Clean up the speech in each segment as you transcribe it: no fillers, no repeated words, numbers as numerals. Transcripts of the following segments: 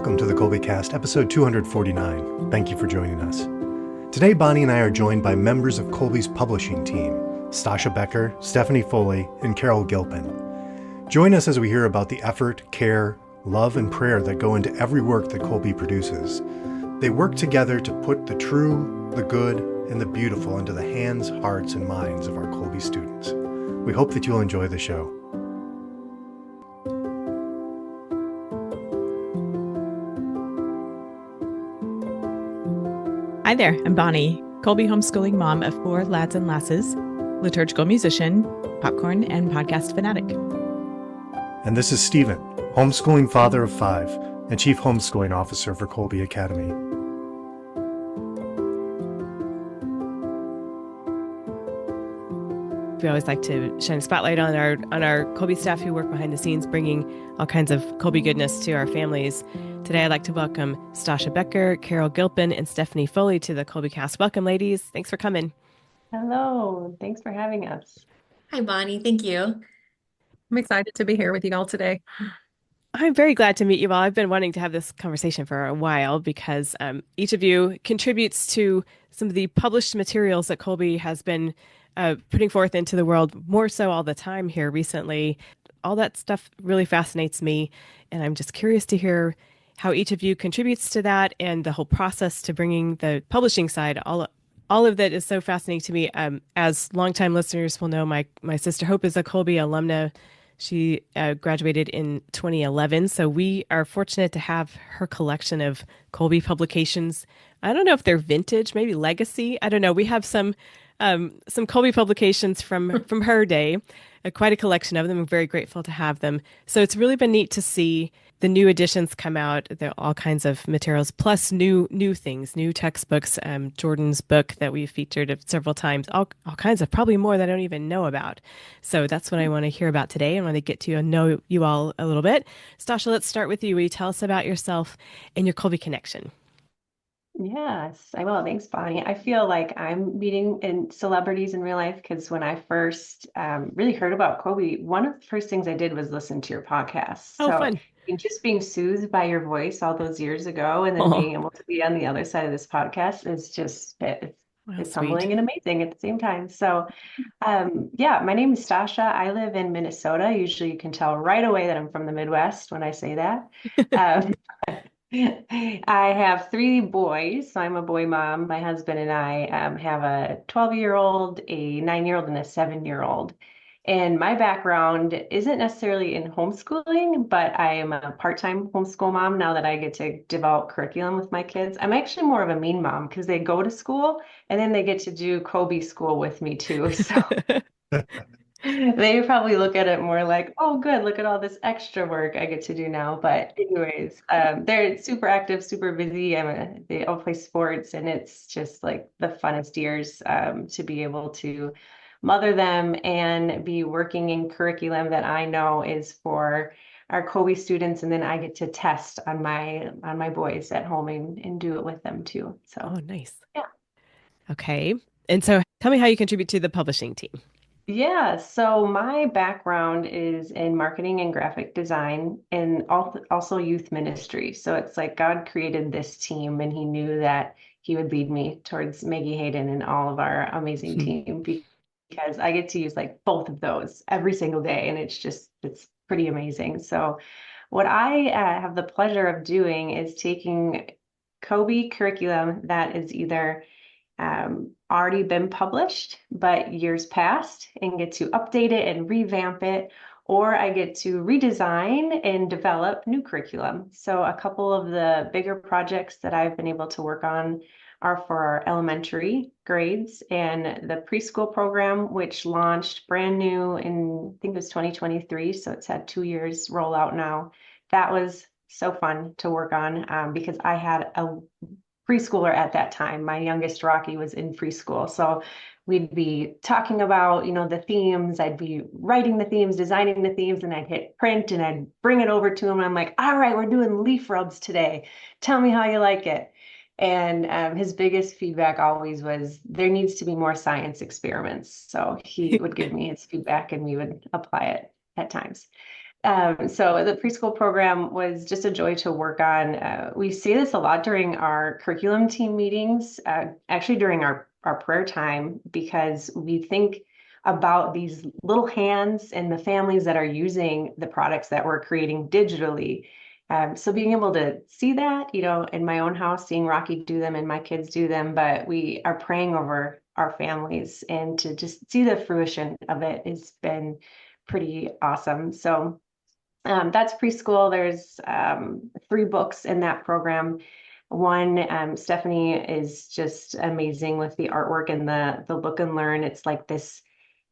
welcome to the Kolbe Cast, episode 249. Thank you for joining us. Today, Bonnie and I are joined by members of Kolbe's publishing team, Stasha Becher, Stephanie Foley, and Carol Gilpin. Join us as we hear about the effort, care, love, and prayer that go into every work that Kolbe produces. They work together to put the true, the good, and the beautiful into the hands, hearts, and minds of our Kolbe students. We hope that you'll enjoy the show. Hi there, I'm Bonnie, Kolbe homeschooling mom of 4 lads and lasses, liturgical musician, popcorn, and podcast fanatic. And this is Stephen, homeschooling father of 5 and chief homeschooling officer for Kolbe Academy. We always like to shine a spotlight on our Kolbe staff who work behind the scenes, bringing all kinds of Kolbe goodness to our families. Today, I'd like to welcome Stasha Becher, Carol Gilpin, and Stephanie Foley to the Kolbe Cast. Welcome, ladies. Thanks for coming. Hello. Thanks for having us. Hi, Bonnie. Thank you. I'm excited to be here with you all today. I'm very glad to meet you all. I've been wanting to have this conversation for a while because each of you contributes to some of the published materials that Kolbe has been putting forth into the world, more so all the time here recently. All that stuff really fascinates me, and I'm just curious to hear how each of you contributes to that and the whole process to bringing the publishing side. All of that is so fascinating to me. As longtime listeners will know, my sister Hope is a Kolbe alumna. She graduated in 2011, so we are fortunate to have her collection of Kolbe publications. I don't know if they're vintage, maybe legacy. I don't know. We have some Kolbe publications from her day, quite a collection of them. I'm very grateful to have them. So it's really been neat to see the new editions come out. There are all kinds of materials, plus new things, new textbooks, Jordan's book that we've featured several times, all kinds of, probably more that I don't even know about. So that's what I want to hear about today. I want to get to know you all a little bit. Stasha, let's start with you. Will you tell us about yourself and your Kolbe connection? Yes, I will. Thanks, Bonnie. I feel like I'm meeting celebrities in real life because when I first really heard about Kolbe, one of the first things I did was listen to your podcast. Oh, fun. Just being soothed by your voice all those years ago and then being able to be on the other side of this podcast is just, it's humbling and amazing at the same time. So, my name is Stasha. I live in Minnesota. Usually you can tell right away that I'm from the Midwest when I say that. I have 3 boys, so I'm a boy mom. My husband and I have a 12-year-old, a 9-year-old, and a 7-year-old. And my background isn't necessarily in homeschooling, but I am a part-time homeschool mom now that I get to develop curriculum with my kids. I'm actually more of a mean mom because they go to school and then they get to do Kolbe school with me too. So they probably look at it more like, oh, good, look at all this extra work I get to do now. But anyways, they're super active, super busy. They all play sports, and it's just like the funnest years to be able to mother them and be working in curriculum that I know is for our Kolbe students, and then I get to test on my boys at home and do it with them too. So, oh, nice. Yeah. Okay. And so tell me how you contribute to the publishing team. Yeah, so my background is in marketing and graphic design and also youth ministry. So it's like God created this team and he knew that he would lead me towards Maggie Hayden and all of our amazing team because I get to use like both of those every single day. And it's pretty amazing. So what I have the pleasure of doing is taking Kolbe curriculum that is either already been published, but years past, and get to update it and revamp it, or I get to redesign and develop new curriculum. So a couple of the bigger projects that I've been able to work on are for our elementary grades and the preschool program, which launched brand new in, I think it was 2023. So it's had 2 years rollout now. That was so fun to work on because I had a preschooler at that time. My youngest Rocky was in preschool. So we'd be talking about, the themes. I'd be writing the themes, designing the themes, and I'd hit print and I'd bring it over to him. I'm like, all right, we're doing leaf rubs today. Tell me how you like it. And his biggest feedback always was there needs to be more science experiments. So he would give me his feedback and we would apply it at times. So the preschool program was just a joy to work on. We say this a lot during our curriculum team meetings, actually during our prayer time, because we think about these little hands and the families that are using the products that we're creating digitally. So being able to see that, in my own house, seeing Rocky do them and my kids do them, but we are praying over our families, and to just see the fruition of it has been pretty awesome. So that's preschool. There's 3 books in that program. One, Stephanie is just amazing with the artwork and the look and learn. It's like this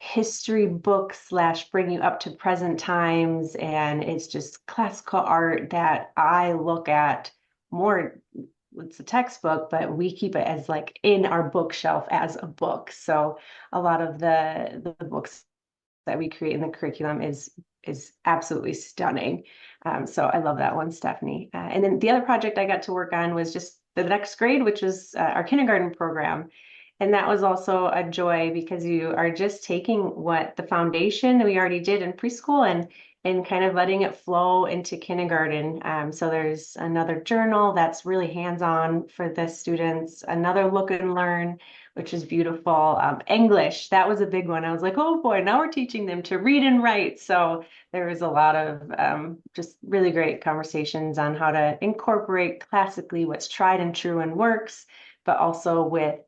history book / bring you up to present times, and it's just classical art that I look at more. It's a textbook, but we keep it as like in our bookshelf as a book. So a lot of the books that we create in the curriculum is absolutely stunning. So I love that one, Stephanie. And then the other project I got to work on was just the next grade, which was our kindergarten program. And that was also a joy, because you are just taking what the foundation we already did in preschool and kind of letting it flow into kindergarten. So there's another journal that's really hands-on for the students, another look and learn, which is beautiful. English, that was a big one. I was like, oh boy, now we're teaching them to read and write. So there was a lot of just really great conversations on how to incorporate classically what's tried and true and works, but also with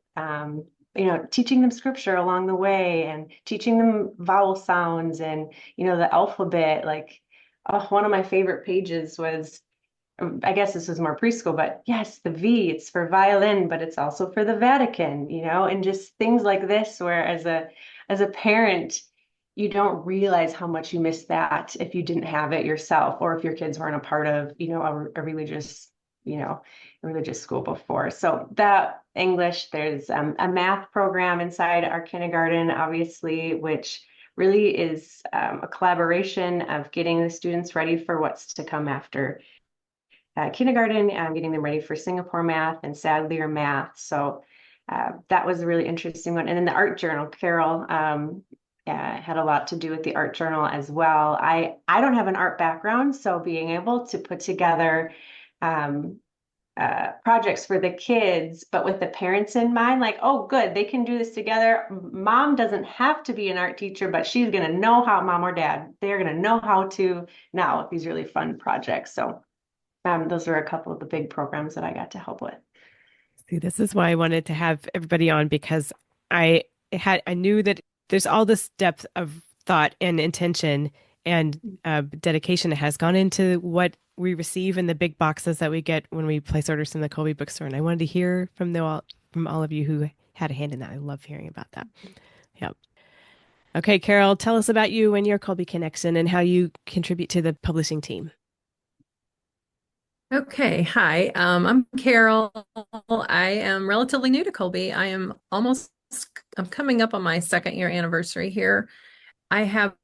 teaching them scripture along the way, and teaching them vowel sounds and, the alphabet. Like, one of my favorite pages was, I guess this was more preschool, but yes, the V, it's for violin, but it's also for the Vatican, and just things like this, where as a parent, you don't realize how much you miss that if you didn't have it yourself, or if your kids weren't a part of, a religious school before. So that English, there's a math program inside our kindergarten, obviously, which really is a collaboration of getting the students ready for what's to come after kindergarten, getting them ready for Singapore math and Sadlier math. So that was a really interesting one. And then the art journal, Carol had a lot to do with the art journal as well. I don't have an art background, so being able to put together projects for the kids, but with the parents in mind, like, oh, good, they can do this together. Mom doesn't have to be an art teacher, but she's going to know how, mom or dad, they're going to know how to now with these really fun projects. So those are a couple of the big programs that I got to help with. See, this is why I wanted to have everybody on, because I knew that there's all this depth of thought and intention and dedication that has gone into what we receive in the big boxes that we get when we place orders in the Kolbe bookstore. And I wanted to hear from all of you who had a hand in that. I love hearing about that. Yep. Okay, Carol, tell us about you and your Kolbe connection and how you contribute to the publishing team. Okay, hi. I'm Carol. I am relatively new to Kolbe. I'm coming up on my 2nd-year anniversary here. I have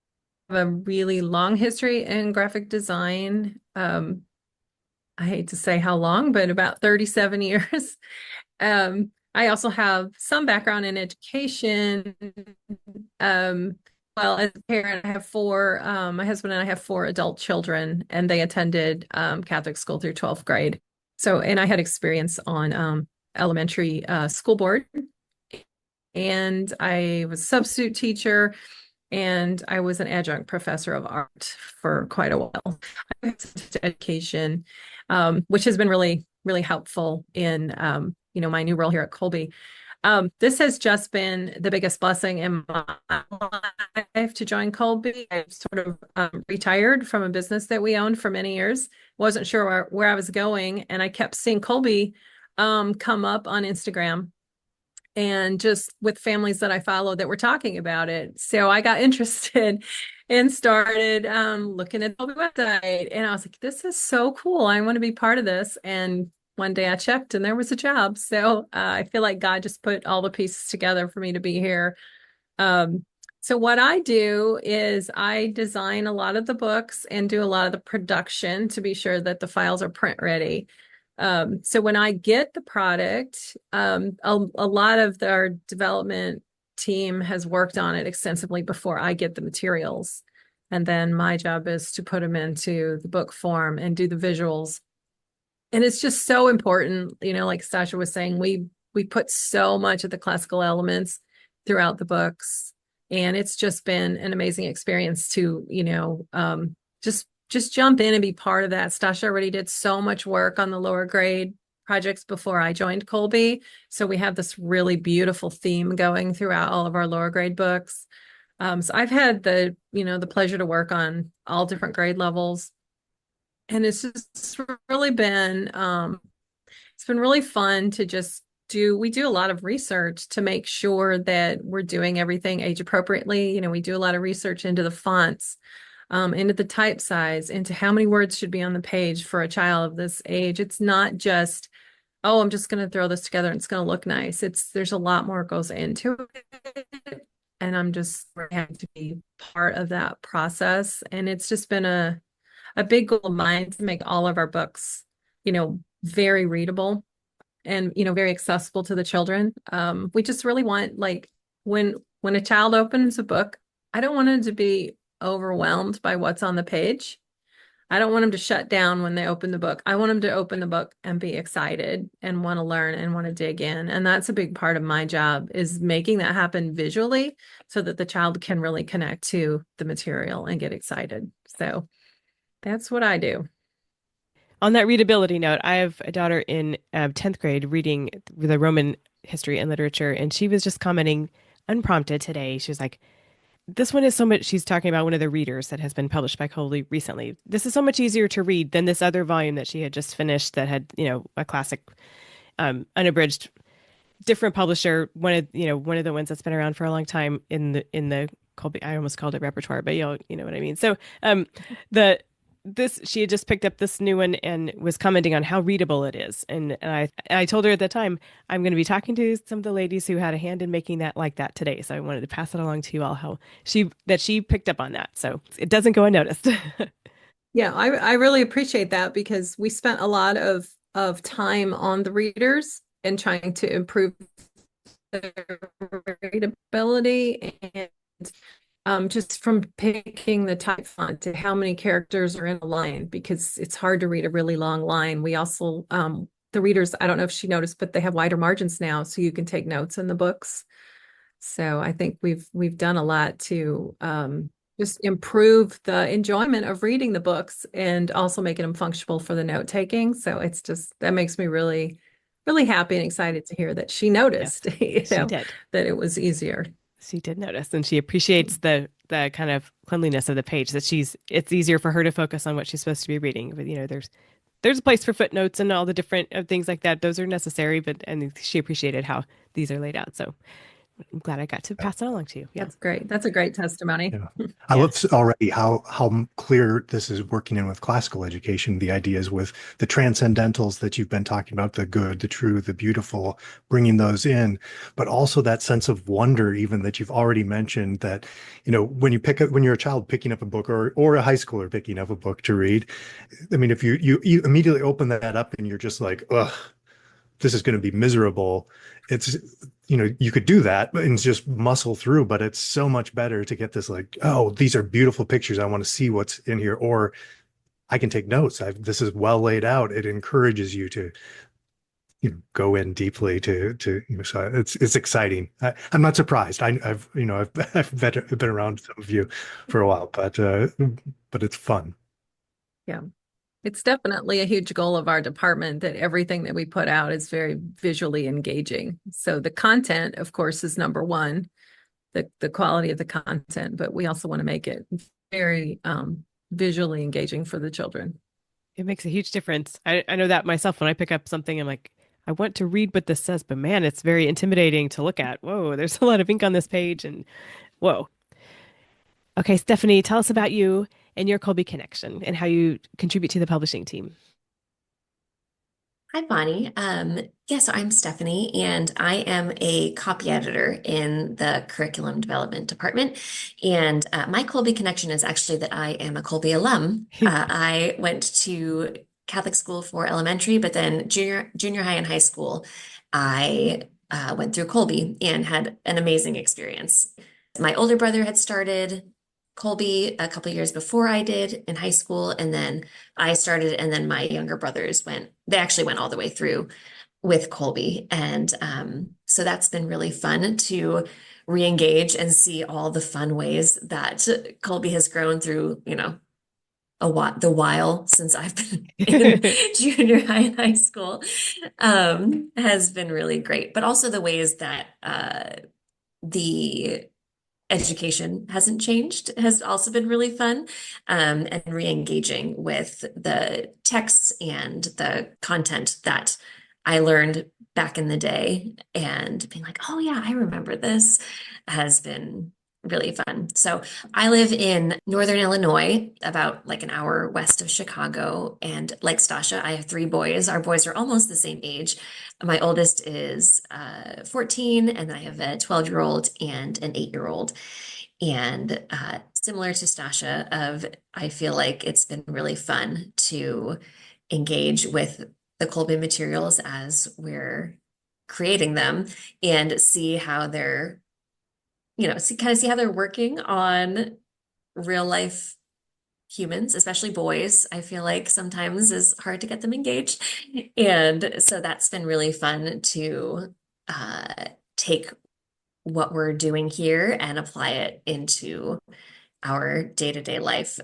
a really long history in graphic design. I hate to say how long, but about 37 years. I also have some background in education. Well, as a parent, I have 4, my husband and I have 4 adult children, and they attended Catholic school through 12th grade. So, and I had experience on elementary school board, and I was a substitute teacher, and I was an adjunct professor of art for quite a while. I have education, which has been really, really helpful in, my new role here at Kolbe. This has just been the biggest blessing in my life to join Kolbe. I've sort of retired from a business that we owned for many years. Wasn't sure where I was going, and I kept seeing Kolbe come up on Instagram, and just with families that I follow that were talking about it. So I got interested and started looking at the website, and I was like, this is so cool. I want to be part of this. And one day I checked and there was a job. So I feel like God just put all the pieces together for me to be here. So what I do is I design a lot of the books and do a lot of the production to be sure that the files are print ready. So when I get the product, a lot of our development team has worked on it extensively before I get the materials. And then my job is to put them into the book form and do the visuals. And it's just so important, like Stasha was saying, we put so much of the classical elements throughout the books. And it's just been an amazing experience to, just jump in and be part of that. Stasha already did so much work on the lower grade projects before I joined Kolbe. So we have this really beautiful theme going throughout all of our lower grade books. So I've had the pleasure to work on all different grade levels. And it's just really been, it's been really fun to just we do a lot of research to make sure that we're doing everything age appropriately. We do a lot of research into the fonts, into the type size, into how many words should be on the page for a child of this age. It's not just, oh, I'm just going to throw this together and it's going to look nice. There's a lot more goes into it. And I'm just happy to be part of that process. And it's just been a big goal of mine to make all of our books, very readable and, very accessible to the children. We just really want, like, when a child opens a book, I don't want them to be overwhelmed by what's on the page. I don't want them to shut down when they open the book. I want them to open the book and be excited and want to learn and want to dig in. And that's a big part of my job, is making that happen visually so that the child can really connect to the material and get excited. So that's what I do. On that readability note, I have a daughter in 10th grade reading the Roman history and literature, and she was just commenting unprompted today. She was like, this one is so much, she's talking about one of the readers that has been published by Coley recently. This is so much easier to read than this other volume that she had just finished that had, a classic, unabridged, different publisher. One of the ones that's been around for a long time in the Colby, I almost called it repertoire, but you know what I mean. So, she had just picked up this new one and was commenting on how readable it is. And I told her at the time, I'm going to be talking to some of the ladies who had a hand in making that like that today. So I wanted to pass it along to you all, how she picked up on that. So it doesn't go unnoticed. Yeah, I really appreciate that, because we spent a lot of time on the readers and trying to improve their readability, and just from picking the type font to how many characters are in a line, because it's hard to read a really long line. We also, the readers, I don't know if she noticed, but they have wider margins now, so you can take notes in the books. So I think we've done a lot to just improve the enjoyment of reading the books and also making them functional for the note taking. So it's just, that makes me really, really happy and excited to hear that she noticed, Yes, she did. that it was easier. She did notice, and she appreciates the kind of cleanliness of the page, that it's easier for her to focus on what she's supposed to be reading. But there's a place for footnotes and all the different things like that. Those are necessary, and she appreciated how these are laid out. So I'm glad I got to pass it along to you. Yeah. That's great. That's a great testimony. Yeah. I love already how clear this is working in with classical education. The ideas with the transcendentals that you've been talking about, the good, the true, the beautiful, bringing those in, but also that sense of wonder, even that you've already mentioned, that, when you're a child picking up a book, or a high schooler picking up a book to read, I mean, if you immediately open that up and you're just like, ugh, this is going to be miserable. It's, you could do that and just muscle through, but it's so much better to get this, like, oh, these are beautiful pictures. I want to see what's in here, or I can take notes. This is well laid out. It encourages you to, go in deeply to, so it's exciting. I'm not surprised. I've been around some of you for a while, but it's fun. Yeah. It's definitely a huge goal of our department that everything that we put out is very visually engaging. So the content, of course, is number one, the quality of the content, but we also want to make it very visually engaging for the children. It makes a huge difference. I know that myself. When I pick up something, I'm like, I want to read what this says, but man, it's very intimidating to look at. Whoa, there's a lot of ink on this page, and whoa. Okay, Stephanie, tell us about you and your Kolbe connection and how you contribute to the publishing team. Hi, Bonnie. So I'm Stephanie, and I am a copy editor in the curriculum development department. And my Kolbe connection is actually that I am a Kolbe alum. I went to Catholic school for elementary, but then junior high and high school, I went through Kolbe and had an amazing experience. My older brother had started Kolbe a couple years before I did in high school, and then I started, and then my younger brothers they actually went all the way through with Kolbe. And so that's been really fun to re-engage and see all the fun ways that Kolbe has grown through, the while since I've been in junior high and high school, has been really great. But also the ways that the education hasn't changed has also been really fun, and re-engaging with the texts and the content that I learned back in the day, and being like, oh yeah, I remember this, has been really fun. So I live in Northern Illinois, about like an hour west of Chicago. And like Stasha, I have 3 boys. Our boys are almost the same age. My oldest is 14, and I have a 12-year-old and an 8-year-old. And similar to Stasha, I feel like it's been really fun to engage with the Kolbe materials as we're creating them, and see how they're, see how they're working on real life humans, especially boys. I feel like sometimes is hard to get them engaged. And so that's been really fun to take what we're doing here and apply it into our day-to-day life.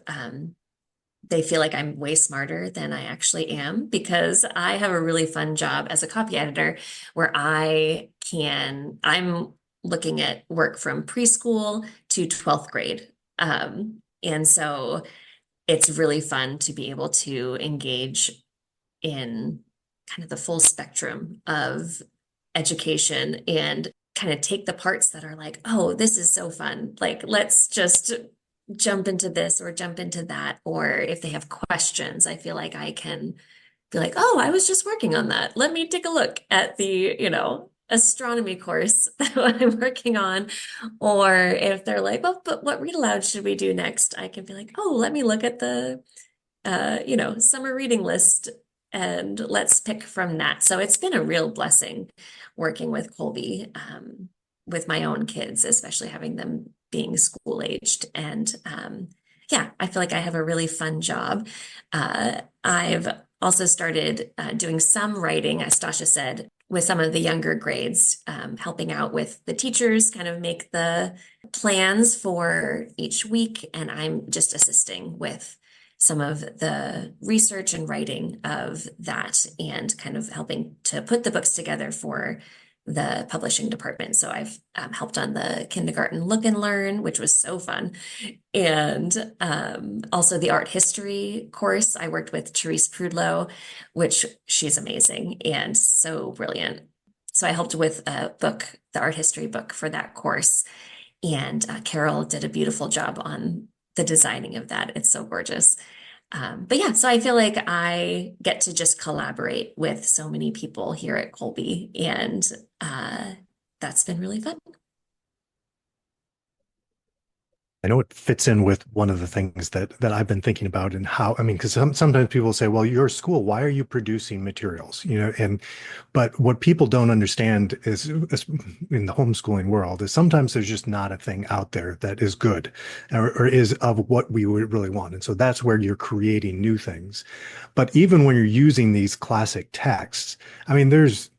They feel like I'm way smarter than I actually am, because I have a really fun job as a copy editor where I'm looking at work from preschool to 12th grade. And so it's really fun to be able to engage in kind of the full spectrum of education, and kind of take the parts that are like, oh, this is so fun. Like, let's just jump into this or jump into that. Or if they have questions, I feel like I can be like, oh, I was just working on that. Let me take a look at the, astronomy course that I'm working on. Or if they're like, oh, but what read aloud should we do next? I can be like, oh, let me look at the, summer reading list, and let's pick from that. So it's been a real blessing working with Kolbe, with my own kids, especially having them being school aged. And yeah, I feel like I have a really fun job. I've also started doing some writing, as Stasha said, with some of the younger grades, helping out with the teachers, kind of make the plans for each week. And I'm just assisting with some of the research and writing of that, and kind of helping to put the books together for the publishing department. So I've helped on the kindergarten look and learn, which was so fun. And also the art history course. I worked with Therese Prudlow, which she's amazing and so brilliant. So I helped with a book, the art history book for that course. And Carol did a beautiful job on the designing of that. It's so gorgeous. But yeah, so I feel like I get to just collaborate with so many people here at Kolbe, and that's been really fun. I know it fits in with one of the things that I've been thinking about, and how, I mean, because sometimes people say, well, you're a school, why are you producing materials? But what people don't understand is in the homeschooling world is sometimes there's just not a thing out there that is good, or is of what we would really want. And so that's where you're creating new things. But even when you're using these classic texts, I mean, there's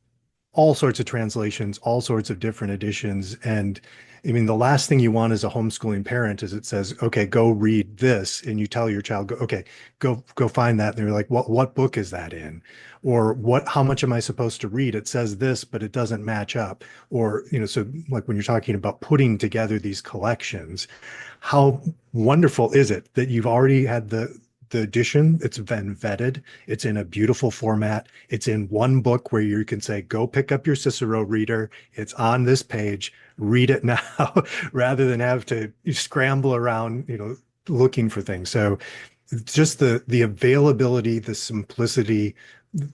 all sorts of translations, all sorts of different editions. And I mean, the last thing you want as a homeschooling parent is it says, okay, go read this. And you tell your child, okay, go find that. And they're like, what book is that in? Or how much am I supposed to read? It says this, but it doesn't match up. Or, so like when you're talking about putting together these collections, how wonderful is it that you've already had the edition, it's been vetted, it's in a beautiful format, it's in one book where you can say, go pick up your Cicero reader, it's on this page, read it now, rather than have to scramble around, looking for things. So just the availability, the simplicity,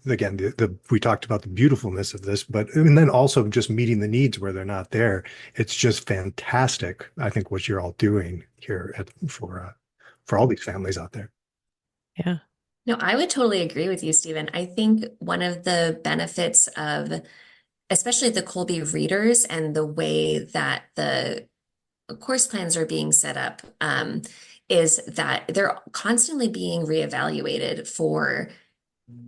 again, we talked about the beautifulness of this, and then also just meeting the needs where they're not there. It's just fantastic, I think, what you're all doing here for all these families out there. Yeah. No, I would totally agree with you, Stephen. I think one of the benefits of especially the Kolbe readers and the way that the course plans are being set up, is that they're constantly being reevaluated for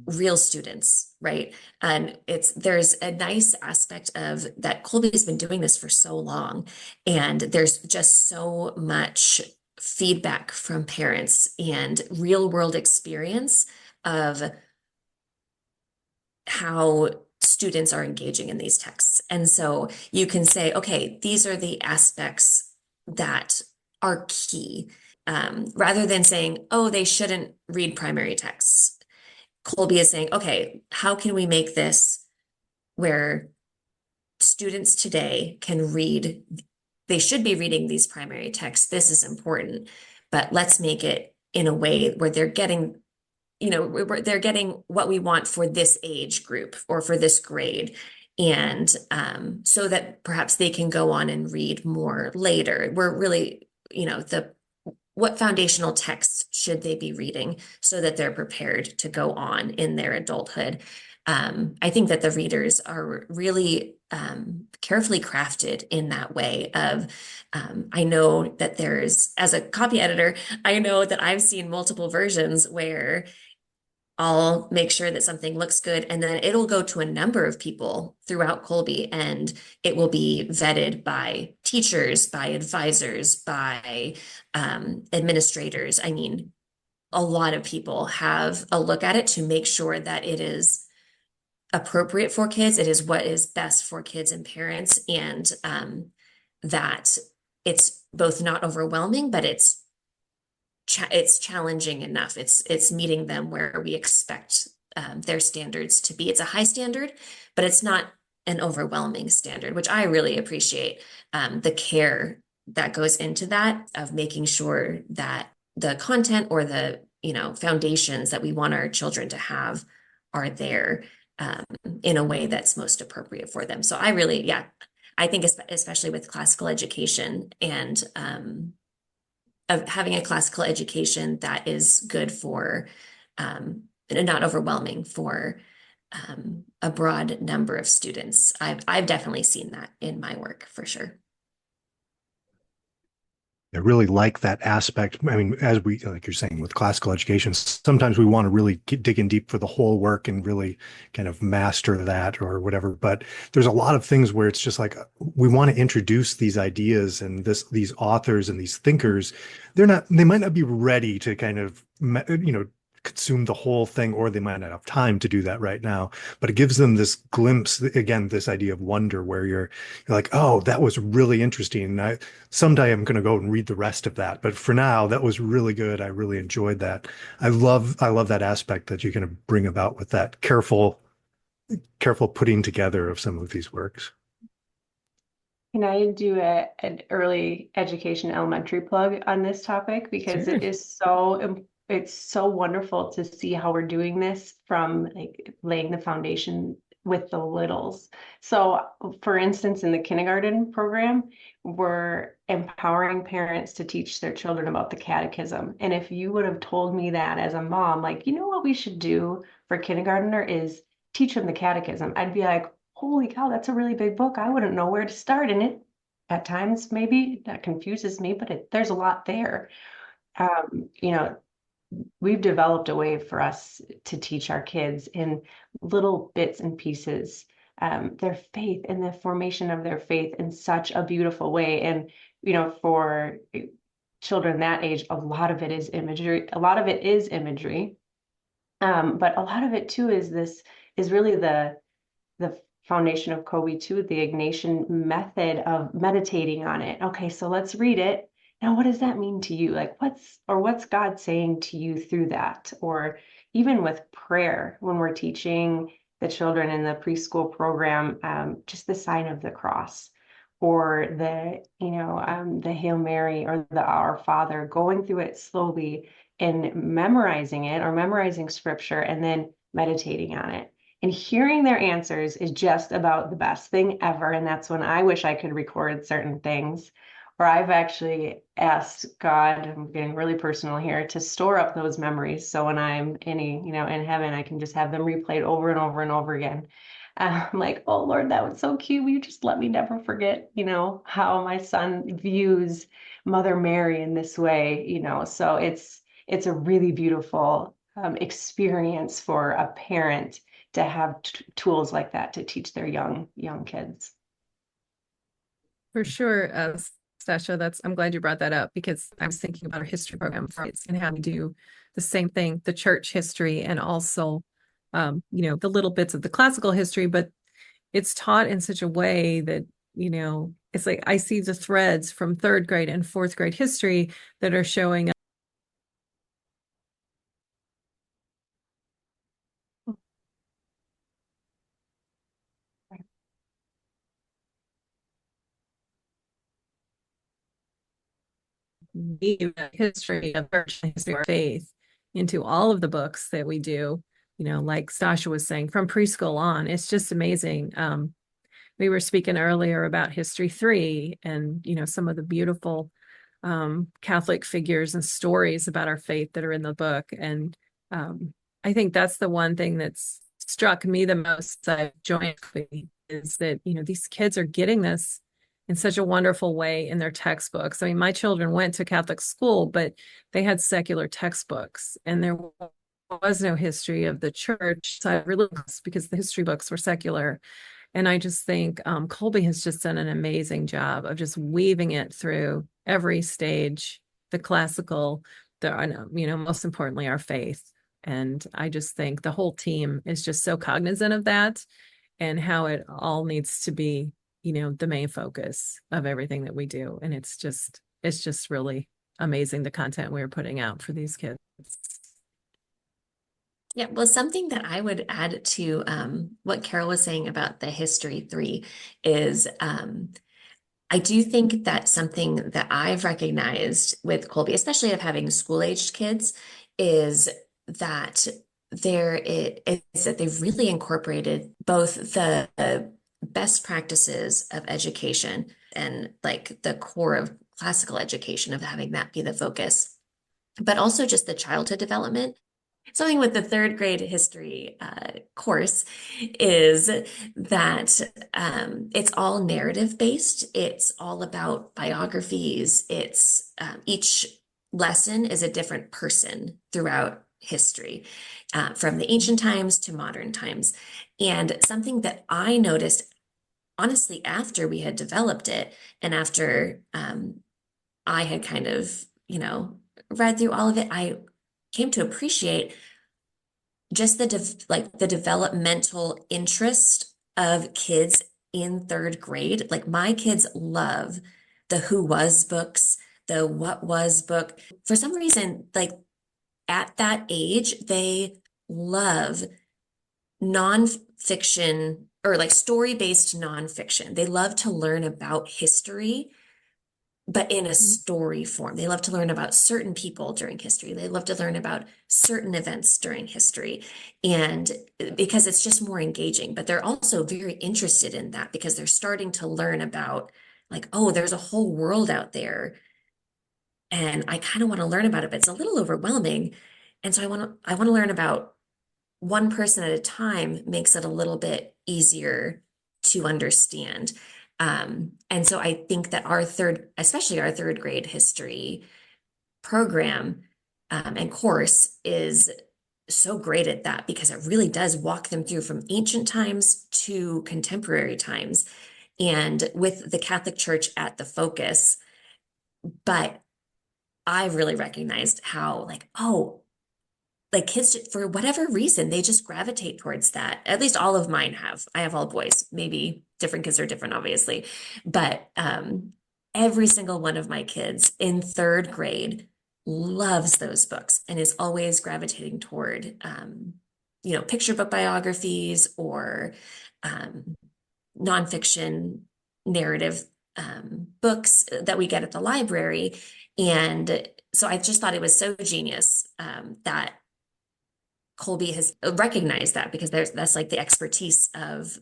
real students, right? And there's a nice aspect of that. Kolbe's been doing this for so long, and there's just so much feedback from parents and real world experience of how students are engaging in these texts. And so you can say, okay, these are the aspects that are key, rather than saying, oh, they shouldn't read primary texts. Kolbe is saying, okay, how can we make this where students today can read? They should be reading these primary texts. This is important, but let's make it in a way where they're getting, they're getting what we want for this age group or for this grade. And so that perhaps they can go on and read more later. We're really, what foundational texts should they be reading so that they're prepared to go on in their adulthood? I think that the readers are really carefully crafted in that way of, I know that as a copy editor, I know that I've seen multiple versions where I'll make sure that something looks good, and then it'll go to a number of people throughout Kolbe, and it will be vetted by teachers, by advisors, by administrators. I mean, a lot of people have a look at it to make sure that it is appropriate for kids. It is what is best for kids and parents, and that it's both not overwhelming, but it's challenging enough. It's meeting them where we expect their standards to be. It's a high standard, but it's not an overwhelming standard, which I really appreciate, the care that goes into that, of making sure that the content or the foundations that we want our children to have are there in a way that's most appropriate for them. So I think especially with classical education and of having a classical education that is good for and not overwhelming for a broad number of students. I've definitely seen that in my work for sure. I really like that aspect. I mean, like you're saying, with classical education, sometimes we want to really dig in deep for the whole work and really kind of master that or whatever. But there's a lot of things where it's just like, we want to introduce these ideas and these authors and these thinkers. They might not be ready to kind of, consume the whole thing, or they might not have time to do that right now, but it gives them this glimpse, again, this idea of wonder, where you're like, oh, that was really interesting. And someday I'm going to go and read the rest of that. But for now, that was really good. I really enjoyed that. I love that aspect that you can bring about with that careful putting together of some of these works. Can I do an early education elementary plug on this topic? Because Sure. it's so wonderful to see how we're doing this from like laying the foundation with the littles. So for instance, in the kindergarten program, we're empowering parents to teach their children about the catechism. And if you would have told me that as a mom, like, what we should do for kindergartner is teach them the catechism, I'd be like, holy cow, that's a really big book. I wouldn't know where to start in it. At times, maybe that confuses me, but there's a lot there. We've developed a way for us to teach our kids in little bits and pieces, their faith and the formation of their faith in such a beautiful way. And, for children that age, a lot of it is imagery. But a lot of it too is really the foundation of Kolbe too, the Ignatian method of meditating on it. Okay, so let's read it. Now, what does that mean to you? Like, what's God saying to you through that? Or even with prayer, when we're teaching the children in the preschool program, just the sign of the cross, or the Hail Mary or the Our Father, going through it slowly and memorizing it, or memorizing scripture and then meditating on it. And hearing their answers is just about the best thing ever. And that's when I wish I could record certain things. Or I've actually asked God, I'm getting really personal here, to store up those memories. So when I'm in heaven, I can just have them replayed over and over and over again. I'm like, oh Lord, that was so cute. Will you just let me never forget, how my son views Mother Mary in this way, so it's a really beautiful experience for a parent to have tools like that to teach their young kids. For sure, Stasha, I'm glad you brought that up because I was thinking about our history program for kids and how we do the same thing, the church history, and also, the little bits of the classical history, but it's taught in such a way that, it's like I see the threads from third grade and fourth grade history that are showing up. History of church and history of our faith into all of the books that we do, like Stasha was saying, from preschool on. It's just amazing. We were speaking earlier about History 3 and, some of the beautiful Catholic figures and stories about our faith that are in the book. And I think that's the one thing that's struck me the most jointly is that, these kids are getting this in such a wonderful way in their textbooks. I mean, my children went to Catholic school, but they had secular textbooks and there was no history of the church side religious because the history books were secular. And I just think Kolbe has just done an amazing job of just weaving it through every stage, the classical, most importantly, our faith. And I just think the whole team is just so cognizant of that and how it all needs to be, the main focus of everything that we do. And it's just really amazing the content we're putting out for these kids. Yeah, well, something that I would add to what Carol was saying about the History 3 is I do think that something that I've recognized with Kolbe, especially of having school-aged kids, is that they've really incorporated both the best practices of education and like the core of classical education of having that be the focus, but also just the childhood development. Something with the third grade history course is that it's all narrative based. It's all about biographies. It's each lesson is a different person throughout history, from the ancient times to modern times. And something that I noticed, honestly, after we had developed it and after I had kind of, read through all of it, I came to appreciate just the developmental interest of kids in third grade. Like my kids love the Who Was books, the What Was book. For some reason, like at that age, they love nonfiction or like story-based nonfiction. They love to learn about history, but in a story form. They love to learn about certain people during history. They love to learn about certain events during history. And because it's just more engaging, but they're also very interested in that because they're starting to learn about like, oh, there's a whole world out there. And I kind of want to learn about it, but it's a little overwhelming. And so I want to learn about one person at a time makes it a little bit easier to understand. And so I think that especially our third grade history program and course is so great at that because it really does walk them through from ancient times to contemporary times and with the Catholic Church at the focus. But I really recognized how like kids, for whatever reason, they just gravitate towards that. At least all of mine have. I have all boys. Maybe different kids are different, obviously. But every single one of my kids in third grade loves those books and is always gravitating toward, picture book biographies or nonfiction narrative books that we get at the library. And so I just thought it was so genius that Kolbe has recognized that because that's like the expertise of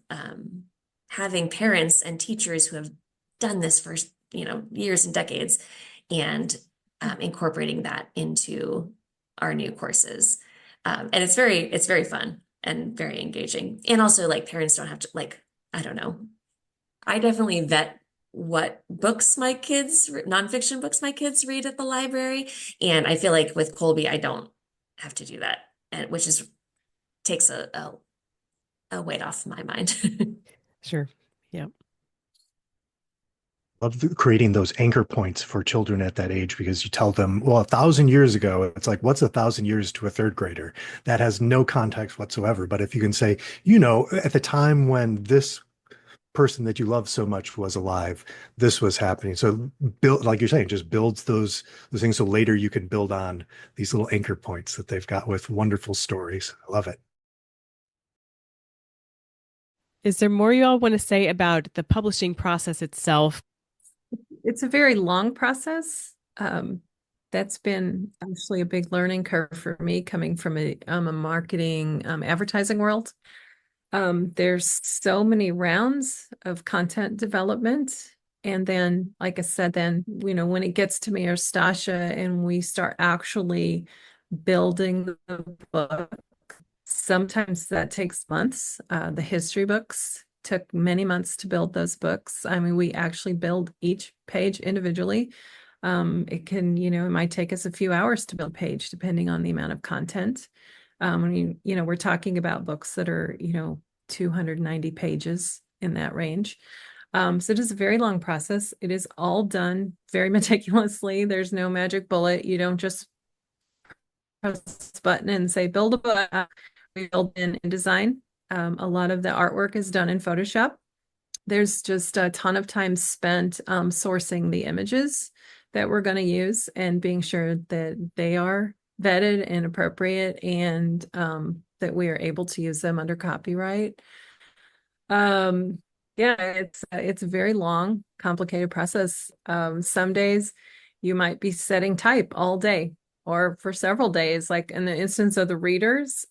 having parents and teachers who have done this for years and decades and incorporating that into our new courses. And it's very fun. and very engaging. And also like parents don't have to like, I don't know. I definitely vet what books my kids, nonfiction books my kids read at the library. And I feel like with Kolbe, I don't have to do that, and which is takes a weight off my mind. Sure. Yeah. Love creating those anchor points for children at that age, because you tell them, well, 1,000 years ago, it's like, what's 1,000 years to a third grader? That has no context whatsoever. But if you can say, at the time when this person that you love so much was alive, this was happening. So build, like you're saying, just builds those things. So later you can build on these little anchor points that they've got with wonderful stories. I love it. Is there more you all want to say about the publishing process itself? It's a very long process. That's been actually a big learning curve for me coming from a marketing advertising world. There's so many rounds of content development. And then, like I said, then, when it gets to me or Stasha and we start actually building the book, sometimes that takes months. The history books took many months to build those books. I mean, we actually build each page individually. It might take us a few hours to build a page, depending on the amount of content. We're talking about books that are, 290 pages in that range. So it is a very long process. It is all done very meticulously. There's no magic bullet. You don't just press this button and say, build a book. We build in InDesign. A lot of the artwork is done in Photoshop. There's just a ton of time spent sourcing the images that we're going to use and being sure that they are vetted and appropriate, and that we are able to use them under copyright. It's a very long, complicated process. Some days you might be setting type all day or for several days, like in the instance of the readers,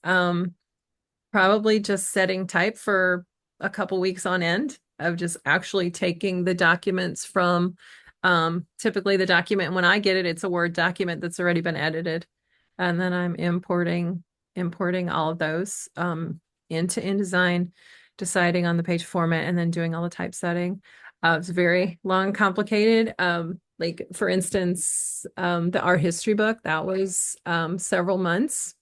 probably just setting type for a couple weeks on end of just actually taking the documents from, typically the document, when I get it, it's a Word document that's already been edited. And then I'm importing all of those into InDesign, deciding on the page format, and then doing all the typesetting. It's very long, complicated. Like for instance, the art history book, that was several months.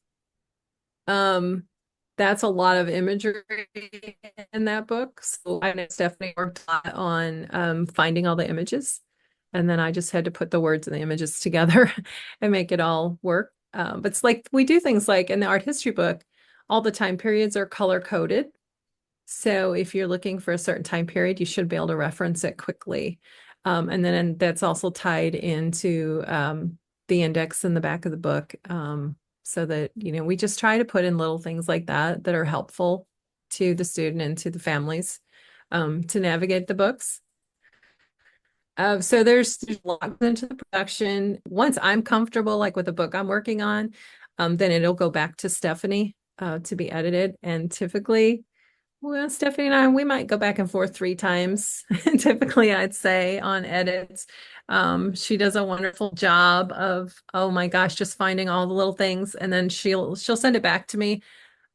That's a lot of imagery in that book. So I know Stephanie worked a lot on finding all the images. And then I just had to put the words and the images together and make it all work. But it's like we do things like in the art history book, all the time periods are color coded. So if you're looking for a certain time period, you should be able to reference it quickly. And that's also tied into the index in the back of the book. So that, we just try to put in little things like that are helpful to the student and to the families to navigate the books. So there's a lot into the production. Once I'm comfortable, like with the book I'm working on, then it'll go back to Stephanie to be edited. And typically, well, Stephanie and I, we might go back and forth 3 times, typically, I'd say, on edits. She does a wonderful job of, oh my gosh, just finding all the little things. And then she'll send it back to me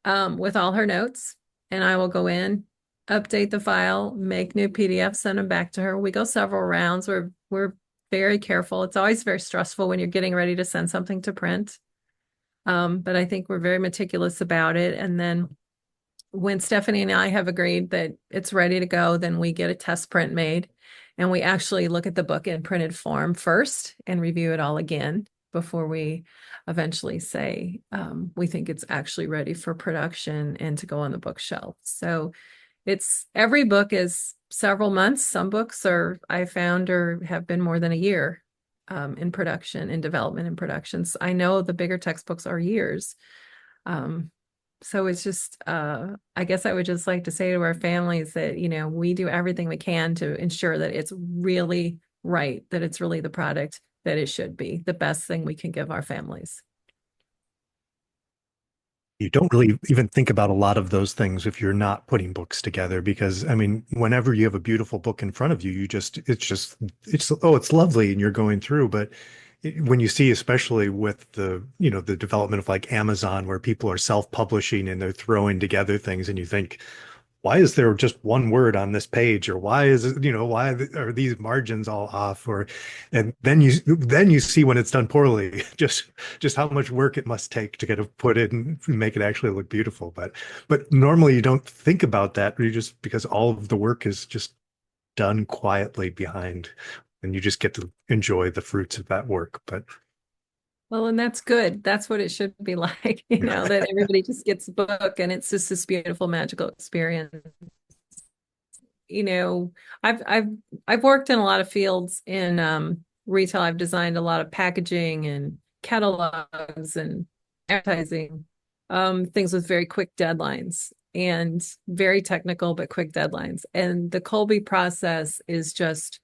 with all her notes. And I will go in, update the file, make new PDFs, send them back to her. We go several rounds. We're very careful. It's always very stressful when you're getting ready to send something to print. But I think we're very meticulous about it. And then when Stephanie and I have agreed that it's ready to go, then we get a test print made, and we actually look at the book in printed form first and review it all again before we eventually say we think it's actually ready for production and to go on the bookshelf. So every book is several months. Some books I found have been more than a year in production, in development and productions. I know the bigger textbooks are years. So it's just, I guess I would just like to say to our families that, we do everything we can to ensure that it's really right, that it's really the product that it should be, the best thing we can give our families. You don't really even think about a lot of those things if you're not putting books together, because I mean, whenever you have a beautiful book in front of you, it's lovely and you're going through, but when you see, especially with the development of like Amazon, where people are self-publishing and they're throwing together things, and you think, why is there just one word on this page, or why is it, why are these margins all off, or, and then you see when it's done poorly, just how much work it must take to get it put in and make it actually look beautiful. But normally you don't think about that, you just, because all of the work is just done quietly behind, and you just get to enjoy the fruits of that work. But Well, and that's good. That's what it should be like, that everybody just gets a book and it's just this beautiful, magical experience. I've worked in a lot of fields in retail. I've designed a lot of packaging and catalogs and advertising, things with very quick deadlines and very technical but quick deadlines. And the Kolbe process is just,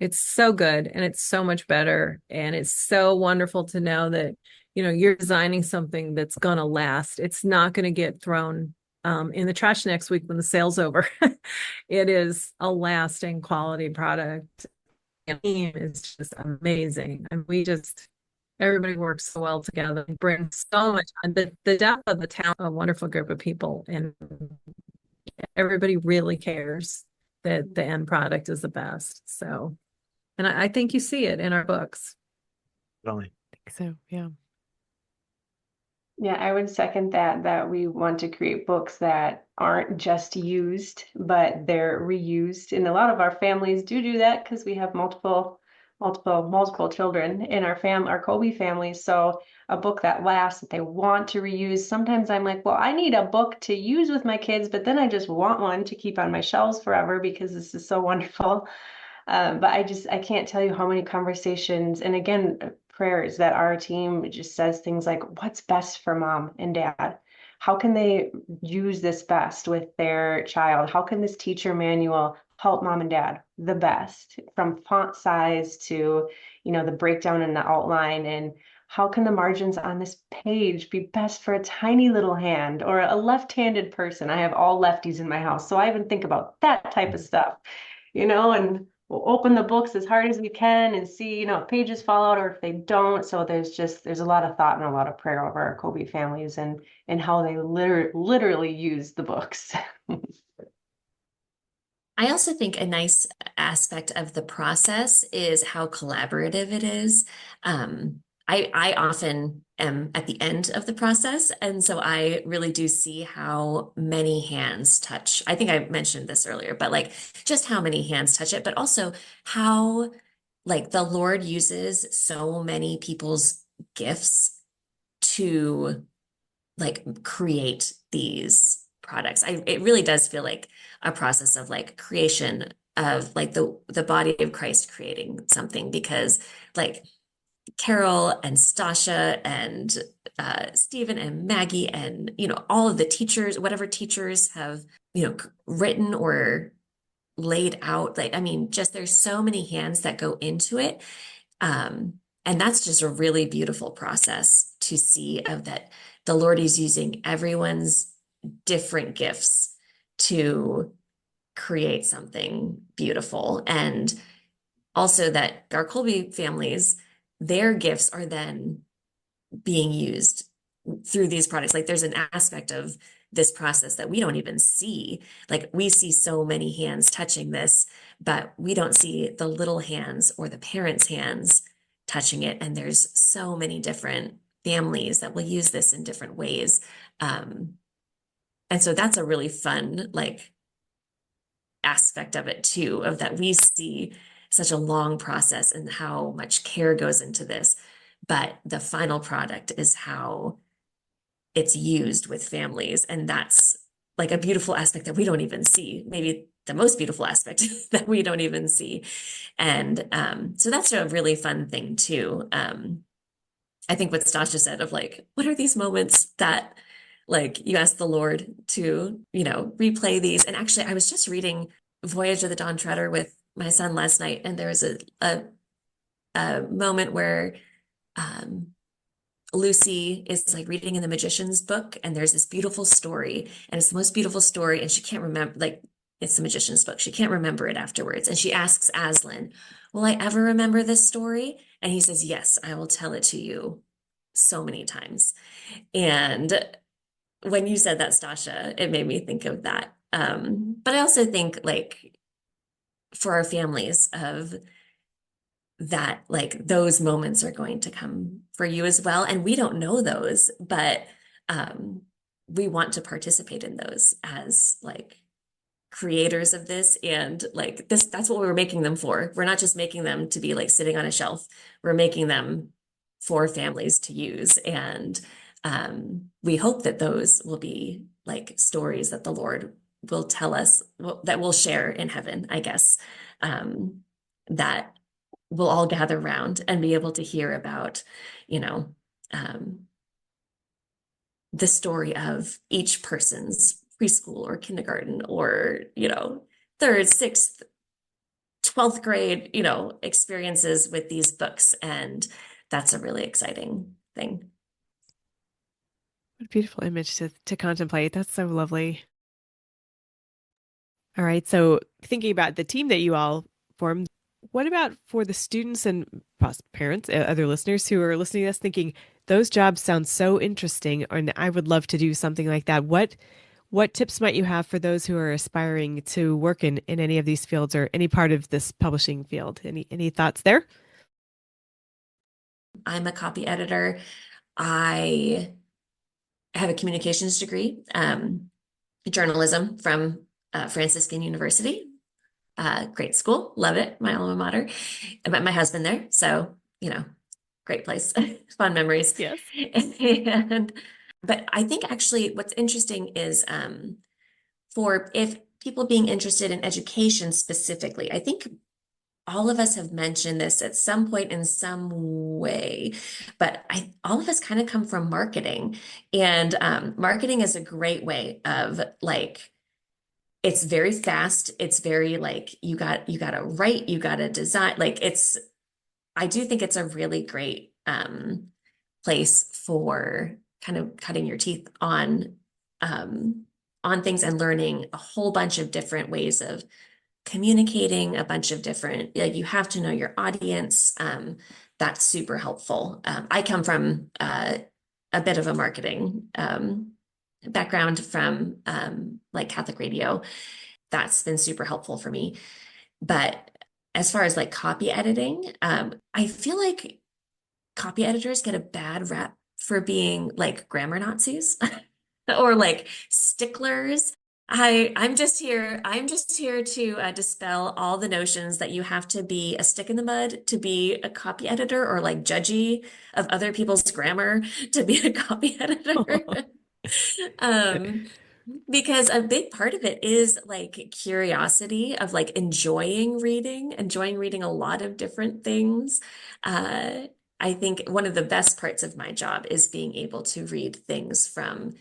it's so good and it's so much better. And it's so wonderful to know that, you're designing something that's going to last. It's not going to get thrown in the trash next week when the sale's over. It is a lasting quality product. And the team is just amazing. And everybody works so well together and brings so much, and the depth of the talent, a wonderful group of people, and everybody really cares that the end product is the best. So, and I think you see it in our books. really, I think so, yeah. Yeah, I would second that we want to create books that aren't just used, but they're reused. And a lot of our families do that because we have multiple children in our Kolbe family. So a book that lasts, that they want to reuse. Sometimes I'm like, well, I need a book to use with my kids, but then I just want one to keep on my shelves forever because this is so wonderful. But I can't tell you how many conversations, and again, prayers, that our team just says things like, what's best for mom and dad? How can they use this best with their child? How can this teacher manual help mom and dad the best, from font size to, the breakdown and the outline? And how can the margins on this page be best for a tiny little hand or a left-handed person? I have all lefties in my house, so I even think about that type of stuff, and we'll open the books as hard as we can and see, if pages fall out or if they don't. So there's a lot of thought and a lot of prayer over our Kolbe families and how they literally use the books. I also think a nice aspect of the process is how collaborative it is. I often am at the end of the process, and so I really do see how many hands touch. I think I mentioned this earlier, but like just how many hands touch it, but also how like the Lord uses so many people's gifts to like create these products. It really does feel like a process of like creation of like the body of Christ creating something, because like Carol and Stasha and Stephen and Maggie and all of the teachers, whatever teachers have written or laid out, like, I mean, just there's so many hands that go into it, and that's just a really beautiful process to see, of that the Lord is using everyone's different gifts to create something beautiful. And also that our Kolbe families, their gifts are then being used through these products. Like there's an aspect of this process that we don't even see. Like we see so many hands touching this, but we don't see the little hands or the parents' hands touching it. And there's so many different families that will use this in different ways. And so that's a really fun, like, aspect of it too, of that we see such a long process and how much care goes into this, but the final product is how it's used with families. And that's like a beautiful aspect that we don't even see, maybe the most beautiful aspect that we don't even see. And so that's a really fun thing too. I think what Stasha said of like, what are these moments that like you ask the Lord to, replay these? And actually, I was just reading Voyage of the Dawn Treader with my son last night, and there was a moment where Lucy is like reading in the magician's book, and there's this beautiful story, and it's the most beautiful story, and she can't remember, like, it's the magician's book. She can't remember it afterwards. And she asks Aslan, will I ever remember this story? And he says, yes, I will tell it to you so many times. And when you said that, Stasha, it made me think of that. But I also think like for our families of that, like those moments are going to come for you as well. And we don't know those, but we want to participate in those as like creators of this. And like this, that's what we're making them for. We're not just making them to be like sitting on a shelf. We're making them for families to use. And we hope that those will be like stories that the Lord will tell us, that we'll share in heaven, I guess, that we'll all gather around and be able to hear about, you know, the story of each person's preschool or kindergarten or, you know, third, sixth, 12th grade, you know, experiences with these books. And that's a really exciting thing. What a beautiful image to contemplate. That's so lovely. All right. So thinking about the team that you all formed, what about for the students and parents, other listeners who are listening to this thinking those jobs sound so interesting and I would love to do something like that. What tips might you have for those who are aspiring to work in any of these fields or any part of this publishing field? Any thoughts there? I'm a copy editor. I have a communications degree, journalism from Franciscan University. Great school, love it, my alma mater. I met my husband there, so you know, great place, fun memories. Yes. But I think actually what's interesting is for if people being interested in education specifically, I think all of us have mentioned this at some point in some way, but all of us kind of come from marketing, and marketing is a great way of like, it's very fast. It's very like, you got to write, you got to design, like I do think it's a really great place for kind of cutting your teeth on things and learning a whole bunch of different ways of communicating, a bunch of different, like you have to know your audience. That's super helpful. I come from a bit of a marketing background from like Catholic radio. That's been super helpful for me. But as far as like copy editing, I feel like copy editors get a bad rap for being like grammar Nazis or like sticklers. I'm just here to dispel all the notions that you have to be a stick in the mud to be a copy editor or like judgy of other people's grammar to be a copy editor. Because a big part of it is like curiosity of like enjoying reading a lot of different things. I think one of the best parts of my job is being able to read things from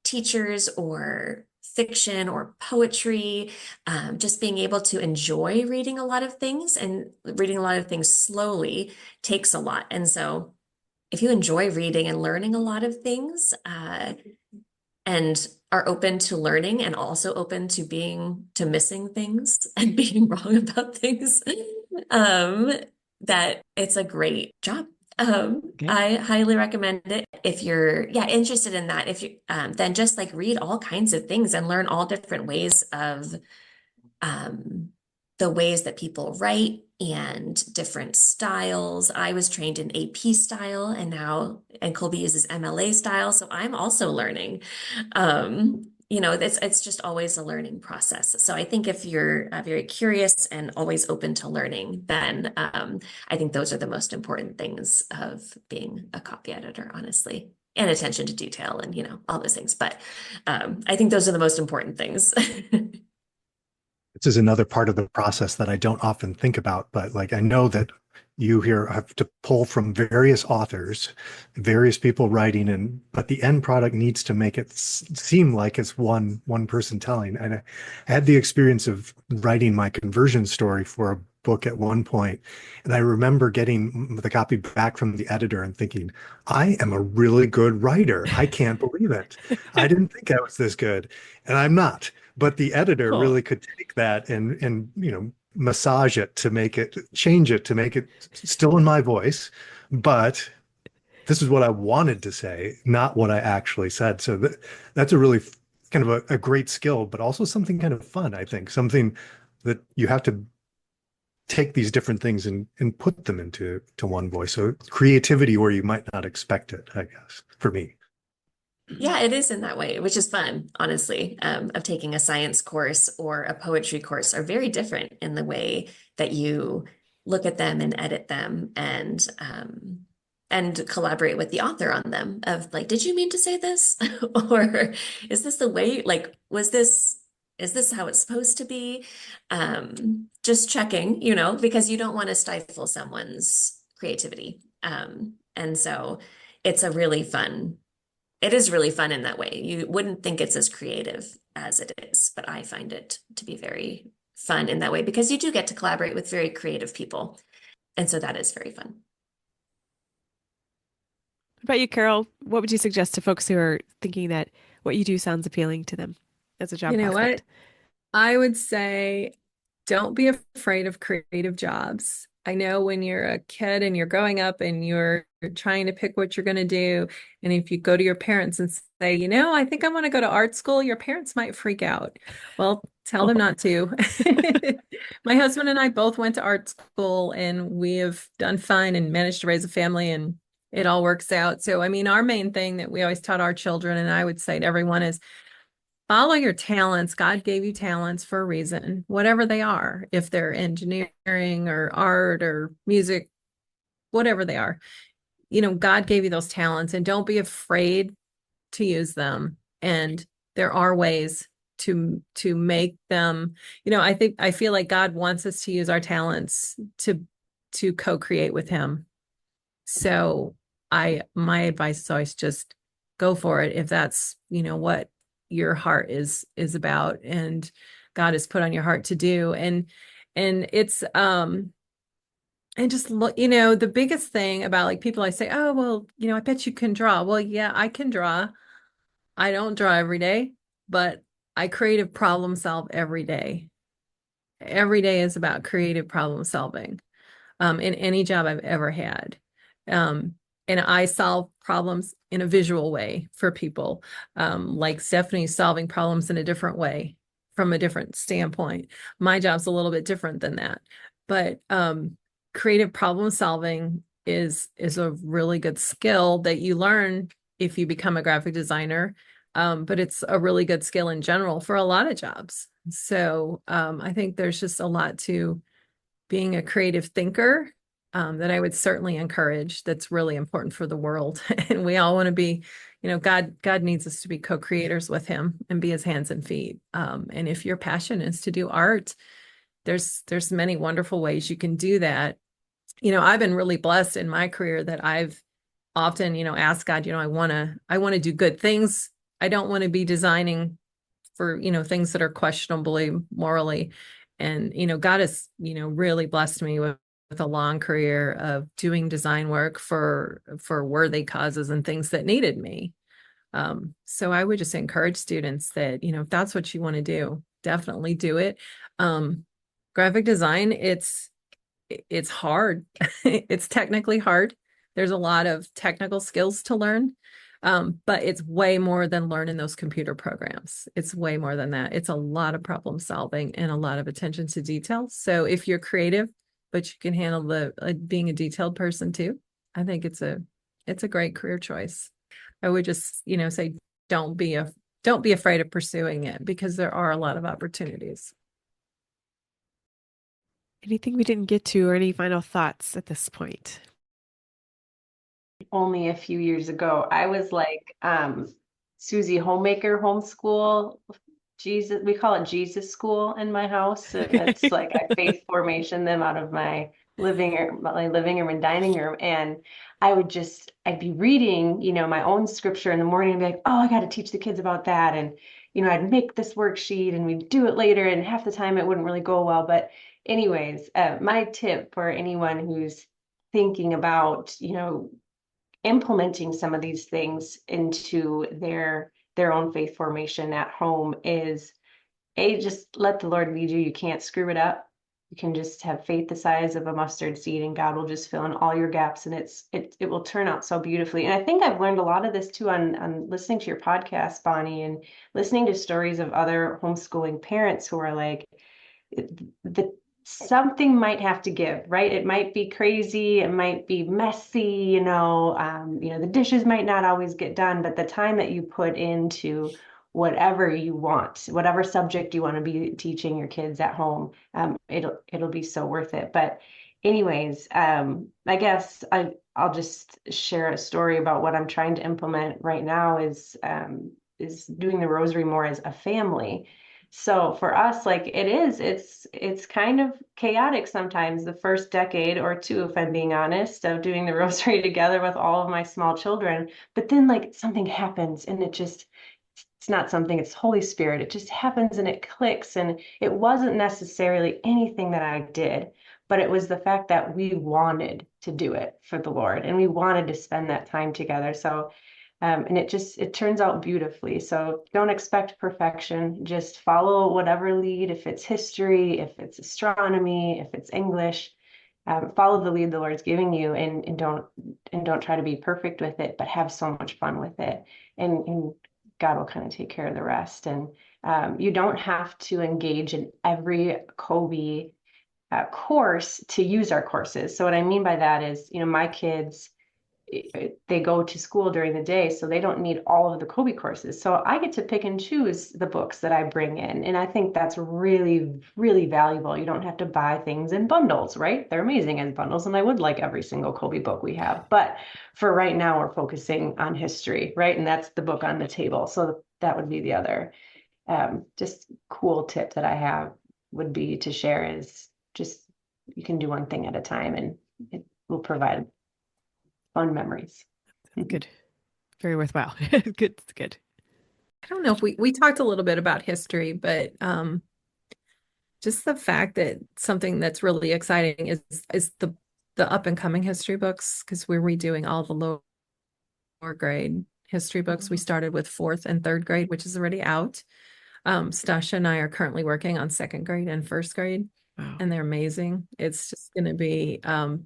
teachers or fiction or poetry, just being able to enjoy reading a lot of things, and reading a lot of things slowly takes a lot. And so if you enjoy reading and learning a lot of things, and are open to learning and also open to missing things and being wrong about things, that it's a great job. Okay. I highly recommend it if you're interested in that. If you then just like read all kinds of things and learn all different ways of the ways that people write and different styles. I was trained in AP style and Kolbe uses MLA style. So I'm also learning. You know, it's just always a learning process. So I think if you're very curious and always open to learning, then I think those are the most important things of being a copy editor, honestly, and attention to detail and, you know, all those things. But I think those are the most important things. This is another part of the process that I don't often think about, but like I know that you here have to pull from various authors, various people writing, but the end product needs to make it seem like it's one person telling. And I had the experience of writing my conversion story for book at one point, and I remember getting the copy back from the editor and thinking, I am a really good writer. I can't believe it. I didn't think I was this good, and I'm not. But the editor Cool. really could take that and massage it to make it, change it to make it still in my voice, but this is what I wanted to say, not what I actually said. So that's a really kind of a great skill, but also something kind of fun, I think, something that you have to take these different things and put them into one voice. So creativity where you might not expect it, I guess, for me. Yeah, it is in that way, which is fun, honestly, of taking a science course or a poetry course are very different in the way that you look at them and edit them and collaborate with the author on them of like, did you mean to say this? Or is this the way, like, is this how it's supposed to be? Just checking, because you don't want to stifle someone's creativity. And so it's it is really fun in that way. You wouldn't think it's as creative as it is, but I find it to be very fun in that way because you do get to collaborate with very creative people. And so that is very fun. What about you, Carol? What would you suggest to folks who are thinking that what you do sounds appealing to them as a job You know prospect? what? I would say don't be afraid of creative jobs. I know when you're a kid and you're growing up and you're trying to pick what you're going to do, and if you go to your parents and say, I think I want to go to art school, your parents might freak out. Well, tell them not to. My husband and I both went to art school and we have done fine and managed to raise a family and it all works out. So, I mean, our main thing that we always taught our children, and I would say to everyone, is follow your talents. God gave you talents for a reason, whatever they are, if they're engineering or art or music, whatever they are. God gave you those talents and don't be afraid to use them. And there are ways to make them, I feel like God wants us to use our talents to co-create with him. So my advice is always just go for it if that's, what your heart is about and God has put on your heart to do. And it's and just look, the biggest thing about like people I say, oh, well, I bet you can draw. Well, yeah, I can draw. I don't draw every day, but I creative problem solve every day. Every day is about creative problem solving in any job I've ever had. And I solve problems in a visual way for people. Like Stephanie's solving problems in a different way from a different standpoint. My job's a little bit different than that. But creative problem solving is a really good skill that you learn if you become a graphic designer. But it's a really good skill in general for a lot of jobs. So I think there's just a lot to being a creative thinker that I would certainly encourage. That's really important for the world. And we all want to be, God needs us to be co-creators with him and be his hands and feet. And if your passion is to do art, there's many wonderful ways you can do that. I've been really blessed in my career that I've often, asked God, I want to do good things. I don't want to be designing for, things that are questionably morally. And, God has, really blessed me with a long career of doing design work for worthy causes and things that needed me. So I would just encourage students that, if that's what you want to do, definitely do it. Graphic design, it's hard. It's technically hard. There's a lot of technical skills to learn. But it's way more than learning those computer programs. It's way more than that. It's a lot of problem solving and a lot of attention to detail. So if you're creative, but you can handle being a detailed person too, I think it's a great career choice. I would just, say, don't be afraid of pursuing it because there are a lot of opportunities. Anything we didn't get to or any final thoughts at this point? Only a few years ago, I was like Susie Homemaker homeschool. Jesus, we call it Jesus school in my house. It's like I faith formation them out of my living room and dining room. And I'd be reading, my own scripture in the morning and be like, oh, I got to teach the kids about that. And, I'd make this worksheet and we'd do it later. And half the time it wouldn't really go well, but anyways, my tip for anyone who's thinking about, implementing some of these things into their own faith formation at home is just let the Lord lead you. You can't screw it up. You can just have faith the size of a mustard seed, and God will just fill in all your gaps, and it will turn out so beautifully. And I think I've learned a lot of this too on listening to your podcast, Bonnie, and listening to stories of other homeschooling parents who are like, the something might have to give, right? It might be crazy, it might be messy, the dishes might not always get done, but the time that you put into whatever you want, whatever subject you want to be teaching your kids at home, it'll be so worth it. But anyways, I guess I'll just share a story about what I'm trying to implement right now is doing the rosary more as a family. So for us, like it's kind of chaotic sometimes, the first decade or two, if I'm being honest, of doing the rosary together with all of my small children. But then like something happens and it's not something, it's Holy Spirit. It just happens and it clicks. And it wasn't necessarily anything that I did, but it was the fact that we wanted to do it for the Lord and we wanted to spend that time together. So and it turns out beautifully. So don't expect perfection. Just follow whatever lead. If it's history, if it's astronomy, if it's English, follow the lead the Lord's giving you, and don't try to be perfect with it, but have so much fun with it, and God will kind of take care of the rest. And you don't have to engage in every Kolbe course to use our courses. So what I mean by that is, my kids, they go to school during the day, so they don't need all of the Kolbe courses. So I get to pick and choose the books that I bring in. And I think that's really, really valuable. You don't have to buy things in bundles, right? They're amazing as bundles, and I would like every single Kolbe book we have. But for right now, we're focusing on history, right? And that's the book on the table. So that would be the other just cool tip that I have would be to share is just you can do one thing at a time, and it will provide fun memories. Good. Very worthwhile. Good. Good. I don't know if we talked a little bit about history, but just the fact that something that's really exciting is the up and coming history books, because we're redoing all the lower grade history books. We started with 4th and 3rd grade, which is already out. Stasha and I are currently working on 2nd grade and 1st grade. Wow. And they're amazing. It's just going to be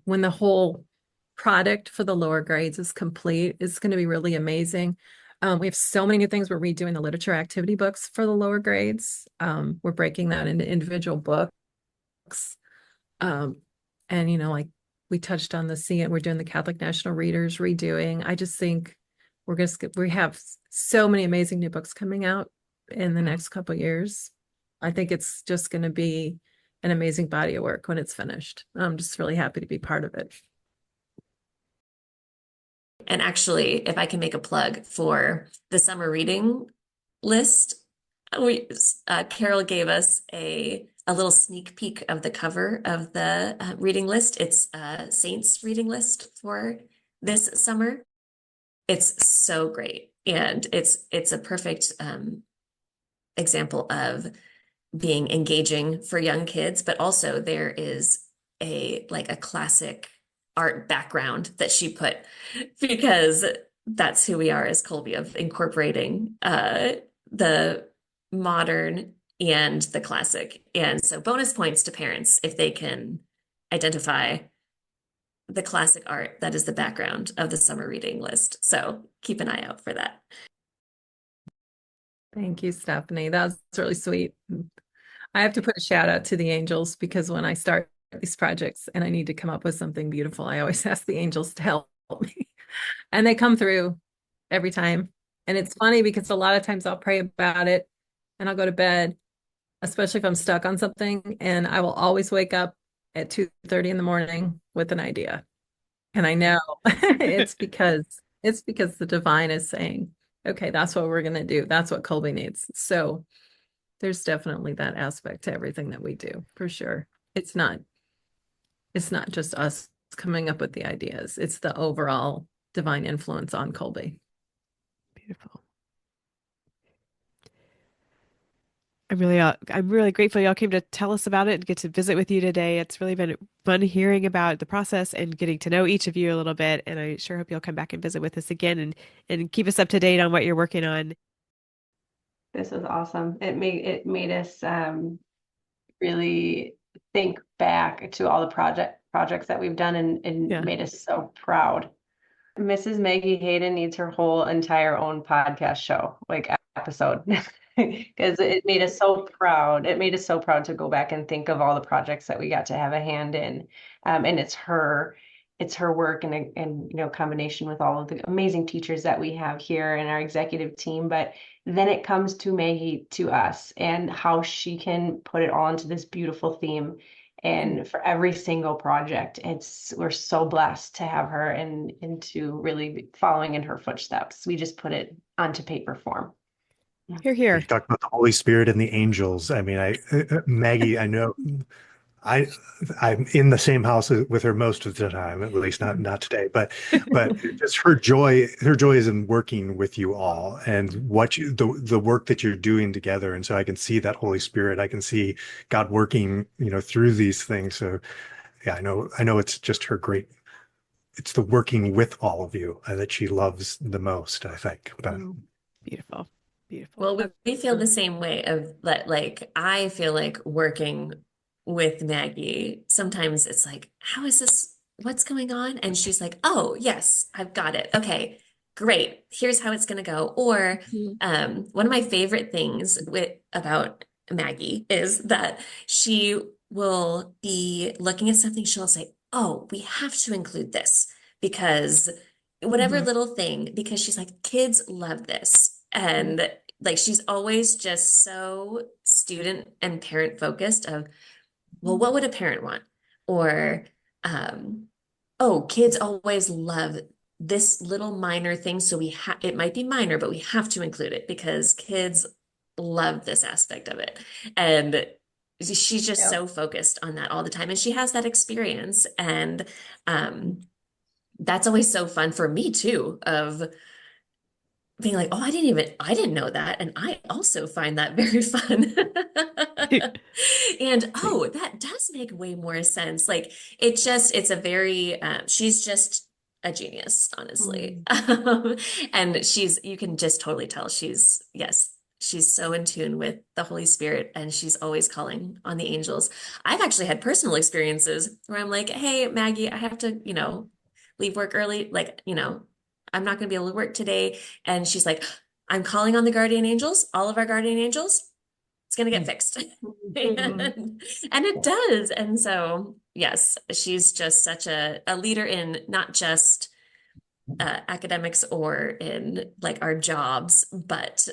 when the whole product for the lower grades is complete, it's going to be really amazing. We have so many new things. We're redoing the literature activity books for the lower grades. We're breaking that into individual books. And like we touched on we're doing the Catholic National Readers redoing. I just think we have so many amazing new books coming out in the next couple of years. I think it's just going to be an amazing body of work when it's finished. I'm just really happy to be part of it. And actually, if I can make a plug for the summer reading list, Carol gave us a little sneak peek of the cover of the reading list. It's a Saints reading list for this summer. It's so great, and it's a perfect example of being engaging for young kids, but also there is a classic art background that she put, because that's who we are as Kolbe, of incorporating the modern and the classic. And so bonus points to parents if they can identify the classic art that is the background of the summer reading list. So keep an eye out for that. Thank you, Stephanie. That was really sweet. I have to put a shout out to the angels, because when I start these projects and I need to come up with something beautiful, I always ask the angels to help me. And they come through every time. And it's funny because a lot of times I'll pray about it and I'll go to bed, especially if I'm stuck on something, and I will always wake up at 2:30 in the morning with an idea. And I know it's because the divine is saying, okay, that's what we're going to do. That's what Kolbe needs. So there's definitely that aspect to everything that we do, for sure. It's not just us coming up with the ideas. It's the overall divine influence on Kolbe. Beautiful. I'm really grateful y'all came to tell us about it and get to visit with you today. It's really been fun hearing about the process and getting to know each of you a little bit. And I sure hope you'll come back and visit with us again and keep us up to date on what you're working on. This was awesome. It made us really think back to all the projects that we've done and Yeah. made us so proud. Mrs. Maggie Hayden needs her whole entire own podcast show, like episode, because it made us so proud. It made us so proud to go back and think of all the projects that we got to have a hand in. And it's her work and combination with all of the amazing teachers that we have here and our executive team. But then it comes to Maggie, to us, and how she can put it all into this beautiful theme. And for every single project, we're so blessed to have her and to really be following in her footsteps. We just put it onto paper form. Here, You here. talked about the Holy Spirit and the angels. I mean, Maggie, I know I'm in the same house with her most of the time, at least not today, but just her joy is in working with you all and the work that you're doing together. And so I can see that Holy Spirit. I can see God working, through these things. So yeah, I know it's just it's the working with all of you that she loves the most, I think. But Beautiful. Beautiful. Well, we feel the same way of that. Like, I feel like working with Maggie, sometimes it's like, how is this? What's going on? And she's like, oh, yes, I've got it. Okay, great. Here's how it's going to go. Or one of my favorite things about Maggie is that she will be looking at something. She'll say, oh, we have to include this because whatever little thing, because she's like, kids love this. And like, she's always just so student and parent focused of, well, what would a parent want? Or, oh, kids always love this little minor thing. So it might be minor, but we have to include it because kids love this aspect of it. And she's just so focused on that all the time. And she has that experience. And that's always so fun for me too, of being like, oh, I didn't know that. And I also find that very fun. And oh, that does make way more sense. Like it's a very, she's just a genius, honestly. And you can just totally tell she's so in tune with the Holy Spirit and she's always calling on the angels. I've actually had personal experiences where I'm like, hey, Maggie, I have to, leave work early. Like, I'm not going to be able to work today. And she's like, I'm calling on the guardian angels, all of our guardian angels. It's going to get fixed. And it does. And so, yes, she's just such a leader in not just academics or in like our jobs, but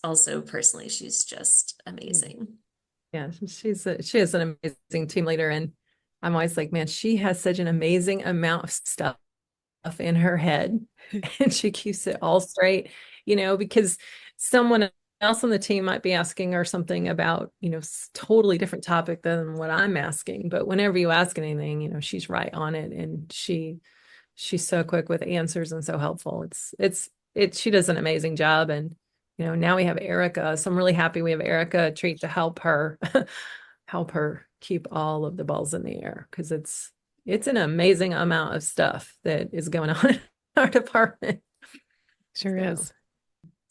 also personally, she's just amazing. Yeah, she is an amazing team leader. And I'm always like, man, she has such an amazing amount of stuff in her head and she keeps it all straight, because someone else on the team might be asking her something about, totally different topic than what I'm asking. But whenever you ask anything, she's right on it. And she's so quick with answers and so helpful. She does an amazing job. And, now we have Erica. So I'm really happy we have Erica Treat to help her keep all of the balls in the air. Cause it's an amazing amount of stuff that is going on in our department. Sure is.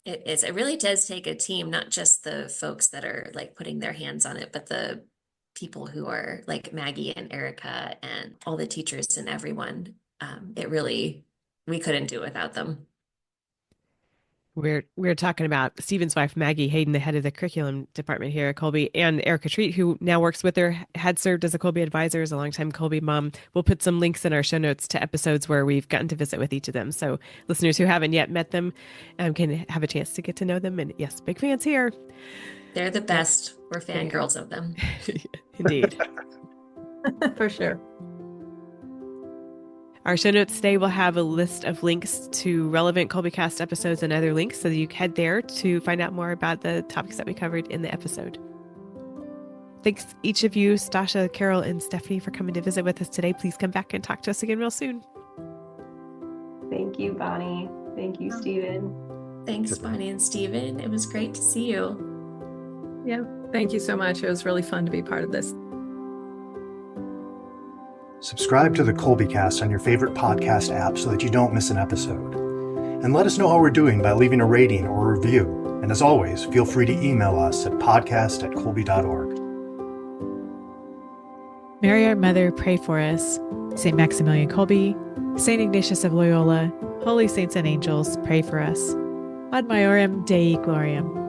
It is. It really does take a team, not just the folks that are like putting their hands on it, but the people who are like Maggie and Erica and all the teachers and everyone. We couldn't do it without them. We're talking about Stephen's wife, Maggie Hayden, the head of the curriculum department here at Kolbe, and Erica Treat, who now works with her, had served as a Kolbe advisor, as a longtime Kolbe mom. We'll put some links in our show notes to episodes where we've gotten to visit with each of them. So listeners who haven't yet met them can have a chance to get to know them. And yes, big fans here. They're the best. We're fangirls of them. Indeed. For sure. Our show notes today will have a list of links to relevant KolbeCast episodes and other links, so that you can head there to find out more about the topics that we covered in the episode. Thanks each of you, Stasha, Carol, and Stephanie, for coming to visit with us today. Please come back and talk to us again real soon. Thank you, Bonnie. Thank you, Stephen. Thanks, Bonnie and Stephen. It was great to see you. Yeah. Thank you so much. It was really fun to be part of this. Subscribe to the Kolbe Cast on your favorite podcast app so that you don't miss an episode. And let us know how we're doing by leaving a rating or a review. And as always, feel free to email us at podcast@kolbe.org. Mary, our Mother, pray for us. St. Maximilian Kolbe, St. Ignatius of Loyola, Holy Saints and Angels, pray for us. Ad Maiorem Dei Gloriam.